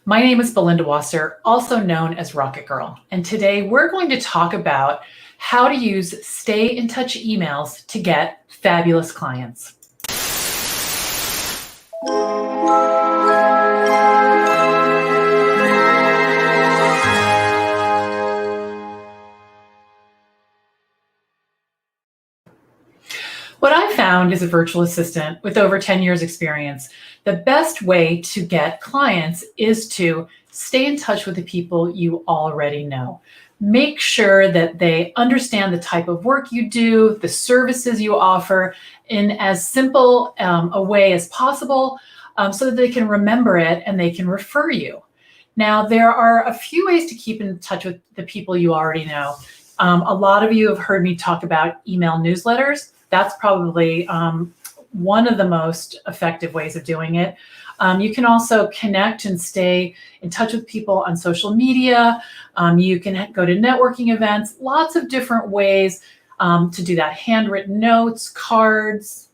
My name is Belinda Wasser, also known as RocketGirl, and today we're going to talk about how to use stay in touch emails to get fabulous clients. What I found as a virtual assistant with over 10 years experience, the best way to get clients is to stay in touch with the people you already know. Make sure that they understand the type of work you do, the services you offer in as simple a way as possible so that they can remember it and they can refer you. Now, there are a few ways to keep in touch with the people you already know. A lot of you have heard me talk about email newsletters. That's probably one of the most effective ways of doing it. You can also connect and stay in touch with people on social media. You can go to networking events, lots of different ways to do that. Handwritten notes, cards,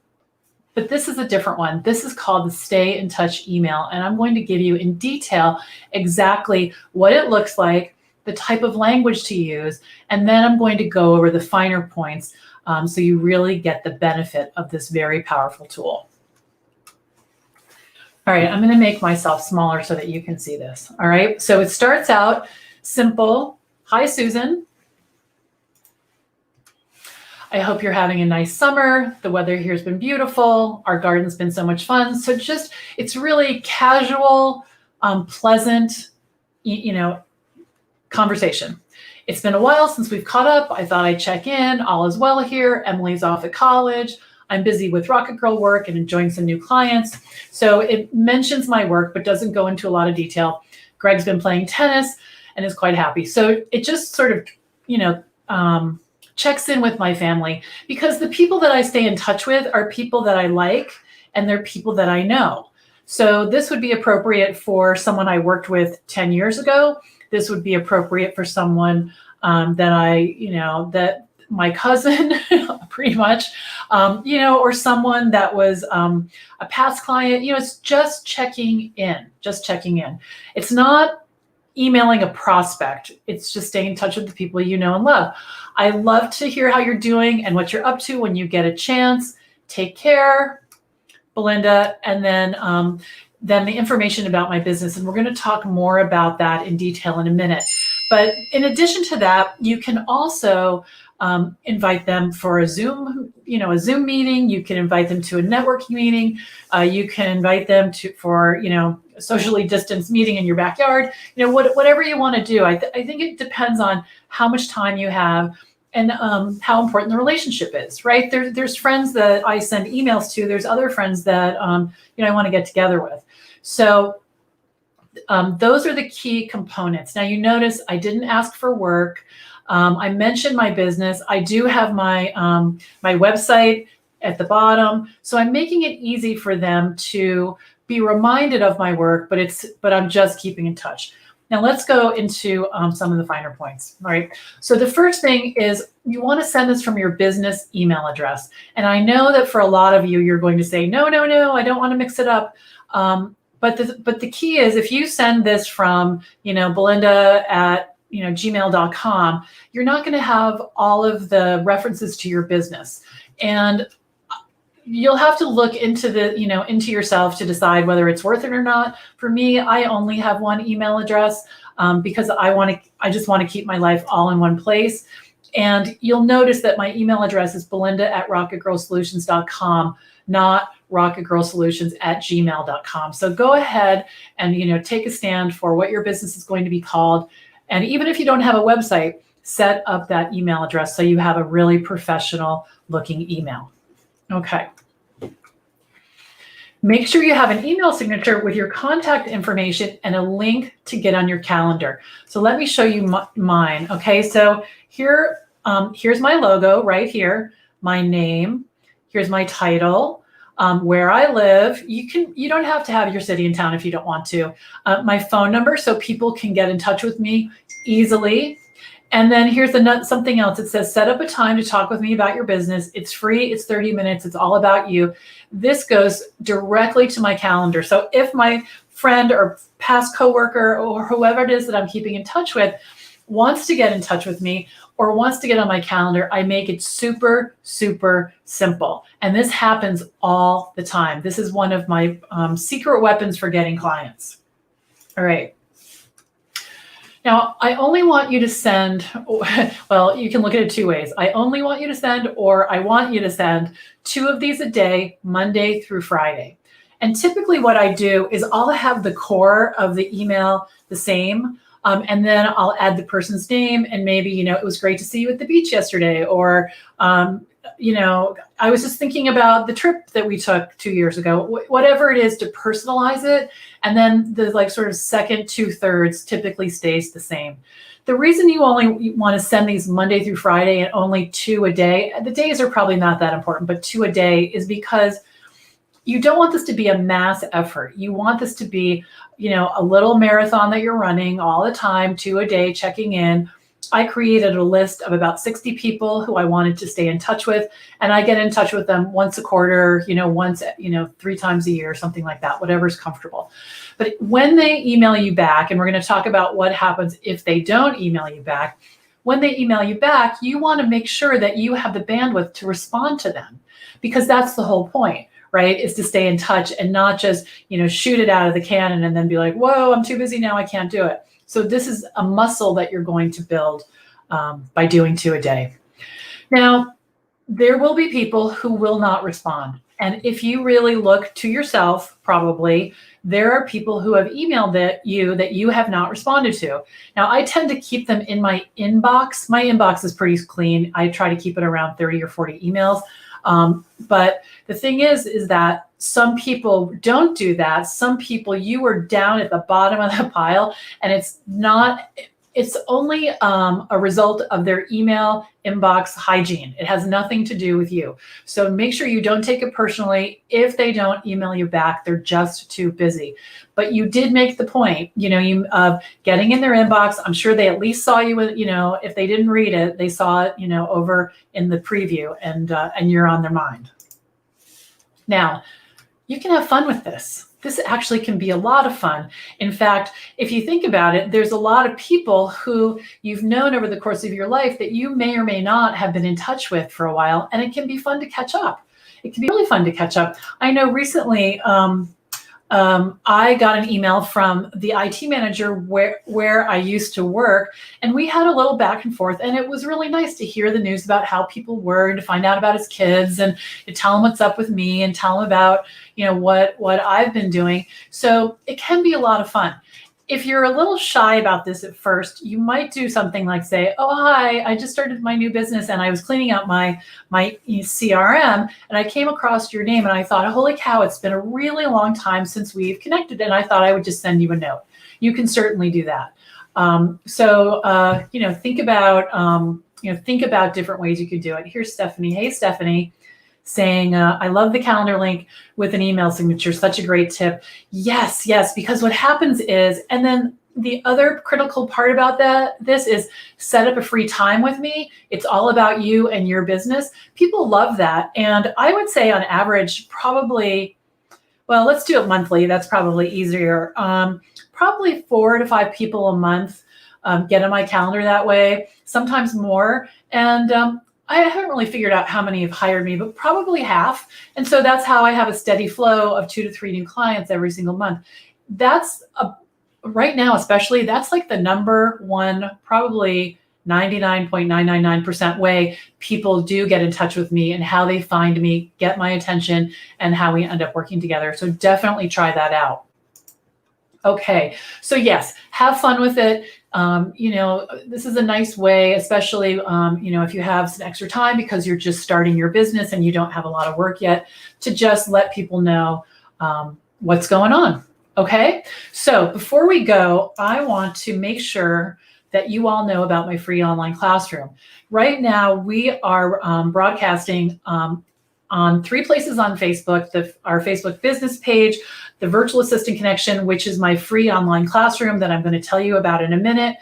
but this is a different one. This is called the stay in touch email. And I'm going to give you in detail exactly what it looks like, the type of language to use, and then I'm going to go over the finer points so you really get the benefit of this very powerful tool. All right, I'm going to make myself smaller so that you can see this. All right, so it starts out simple. Hi, Susan. I hope you're having a nice summer. The weather here has been beautiful. Our garden's been so much fun. So it's really casual, pleasant, conversation. It's been a while since we've caught up. I thought I'd check in. All is well here. Emily's off at college. I'm busy with RocketGirl work and enjoying some new clients. So it mentions my work, but doesn't go into a lot of detail. Greg's been playing tennis and is quite happy. So it just sort of, checks in with my family because the people that I stay in touch with are people that I like and they're people that I know. So this would be appropriate for someone I worked with 10 years ago. This would be appropriate for someone that my cousin, pretty much, or someone that was a past client. It's just checking in, It's not emailing a prospect. It's just staying in touch with the people you know and love. I love to hear how you're doing and what you're up to when you get a chance. Take care, Belinda, and then the information about my business. And we're going to talk more about that in detail in a minute. But in addition to that, you can also invite them for a Zoom meeting. You can invite them to a networking meeting. You can invite them for a socially distanced meeting in your backyard. Whatever you want to do. I think it depends on how much time you have and how important the relationship is, right? There's friends that I send emails to. There's other friends that I want to get together with. So those are the key components. Now you notice I didn't ask for work. I mentioned my business. I do have my my website at the bottom. So I'm making it easy for them to be reminded of my work, but I'm just keeping in touch. Now let's go into some of the finer points. All right. So the first thing is you want to send this from your business email address. And I know that for a lot of you, you're going to say, no, I don't want to mix it up. But the key is if you send this from, Belinda at gmail.com, you're not going to have all of the references to your business. And you'll have to look into into yourself to decide whether it's worth it or not. For me, I only have one email address because I just want to keep my life all in one place. And you'll notice that my email address is belinda@rocketgirlsolutions.com, not rocketgirlsolutions@gmail.com. So go ahead and take a stand for what your business is going to be called. And even if you don't have a website, set up that email address so you have a really professional looking email. Okay. Make sure you have an email signature with your contact information and a link to get on your calendar. So let me show you mine. Okay, so here's my logo right here, my name. Here's my title, where I live. You don't have to have your city and town if you don't want to. My phone number so people can get in touch with me easily. And then here's something else. It says, set up a time to talk with me about your business. It's free. It's 30 minutes. It's all about you. This goes directly to my calendar. So if my friend or past coworker or whoever it is that I'm keeping in touch with wants to get in touch with me or wants to get on my calendar, I make it super, super simple. And this happens all the time. This is one of my secret weapons for getting clients. All right. Now, I only want you to send, well, you can look at it two ways. I only want you to send, or I want you to send 2 of these a day, Monday through Friday. And typically what I do is I'll have the core of the email the same, and then I'll add the person's name and maybe, it was great to see you at the beach yesterday, or, I was just thinking about the trip that we took 2 years ago, whatever it is, to personalize it. And then the sort of second 2/3 typically stays the same. The reason you only want to send these Monday through Friday and only 2 a day, the days are probably not that important, but 2 a day is because you don't want this to be a mass effort. You want this to be, a little marathon that you're running all the time, 2 a day, checking in. I created a list of about 60 people who I wanted to stay in touch with, and I get in touch with them once a quarter, once, 3 times a year, something like that, whatever's comfortable. But when they email you back, and we're going to talk about what happens if they don't email you back, when they email you back, you want to make sure that you have the bandwidth to respond to them, because that's the whole point, right? Is to stay in touch and not just, shoot it out of the cannon and then be like, whoa, I'm too busy now, I can't do it. So this is a muscle that you're going to build by doing 2 a day. Now, there will be people who will not respond. And if you really look to yourself, probably, there are people who have emailed that you have not responded to. Now, I tend to keep them in my inbox. My inbox is pretty clean. I try to keep it around 30 or 40 emails. But the thing is that some people don't do that. Some people, you are down at the bottom of the pile, and it's only a result of their email inbox hygiene. It has nothing to do with you. So make sure you don't take it personally. If they don't email you back, they're just too busy. But you did make the point, of getting in their inbox. I'm sure they at least saw you, if they didn't read it, they saw it, over in the preview, and you're on their mind. Now, you can have fun with this. This actually can be a lot of fun. In fact, if you think about it, there's a lot of people who you've known over the course of your life that you may or may not have been in touch with for a while, and it can be fun to catch up. It can be really fun to catch up. I know recently I got an email from the IT manager where I used to work, and we had a little back and forth, and it was really nice to hear the news about how people were, and to find out about his kids, and to tell him what's up with me, and tell him about what I've been doing. So it can be a lot of fun. If you're a little shy about this at first, you might do something like say, oh, hi, I just started my new business and I was cleaning out my CRM and I came across your name and I thought, holy cow, it's been a really long time since we've connected, and I thought I would just send you a note. You can certainly do that. Think about different ways you could do it. Here's Stephanie. Hey, Stephanie. Saying, I love the calendar link with an email signature. Such a great tip. Yes, because what happens is, and then the other critical part about this is set up a free time with me. It's all about you and your business. People love that. And I would say on average, probably, well, let's do it monthly. That's probably easier. Probably 4 to 5 people a month get on my calendar that way, sometimes more. And I haven't really figured out how many have hired me, but probably half. And so that's how I have a steady flow of 2 to 3 new clients every single month. That's right now, especially, that's like the number one, probably 99.999% way people do get in touch with me, and how they find me, get my attention, and how we end up working together. So definitely try that out. Okay, so yes, have fun with it. This is a nice way, especially, if you have some extra time because you're just starting your business and you don't have a lot of work yet, to just let people know what's going on. Okay, so before we go, I want to make sure that you all know about my free online classroom. Right now, we are broadcasting on 3 places on Facebook, our Facebook business page, the Virtual Assistant Connection, which is my free online classroom that I'm going to tell you about in a minute,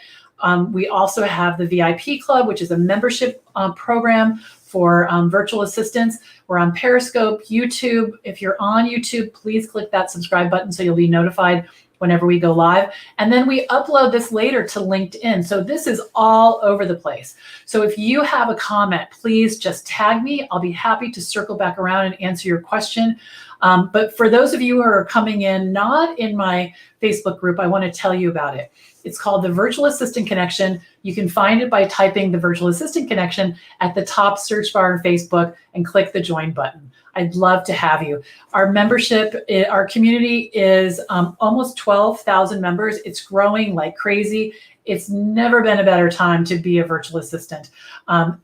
We also have the VIP Club, which is a membership program for virtual assistants. We're on Periscope, YouTube. If you're on YouTube, please click that subscribe button so you'll be notified whenever we go live. And then we upload this later to LinkedIn. So this is all over the place. So if you have a comment, please just tag me. I'll be happy to circle back around and answer your question. But for those of you who are coming in, not in my Facebook group, I want to tell you about it. It's called the Virtual Assistant Connection. You can find it by typing the Virtual Assistant Connection at the top search bar on Facebook and click the join button. I'd love to have you. Our membership, our community is almost 12,000 members. It's growing like crazy. It's never been a better time to be a virtual assistant.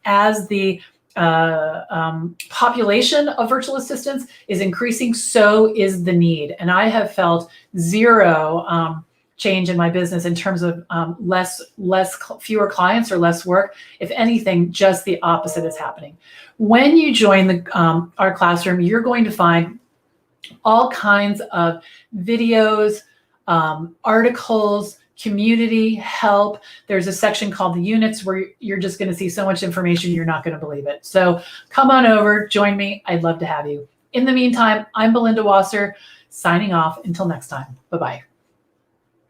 As the population of virtual assistants is increasing, so is the need. And I have felt zero change in my business in terms of fewer clients or less work. If anything, just the opposite is happening. When you join our classroom, you're going to find all kinds of videos, articles, community help. There's a section called the units where you're just going to see so much information you're not going to believe it. So come on over, join me. I'd love to have you. In the meantime, I'm Belinda Wasser, signing off. Until next time. Bye-bye.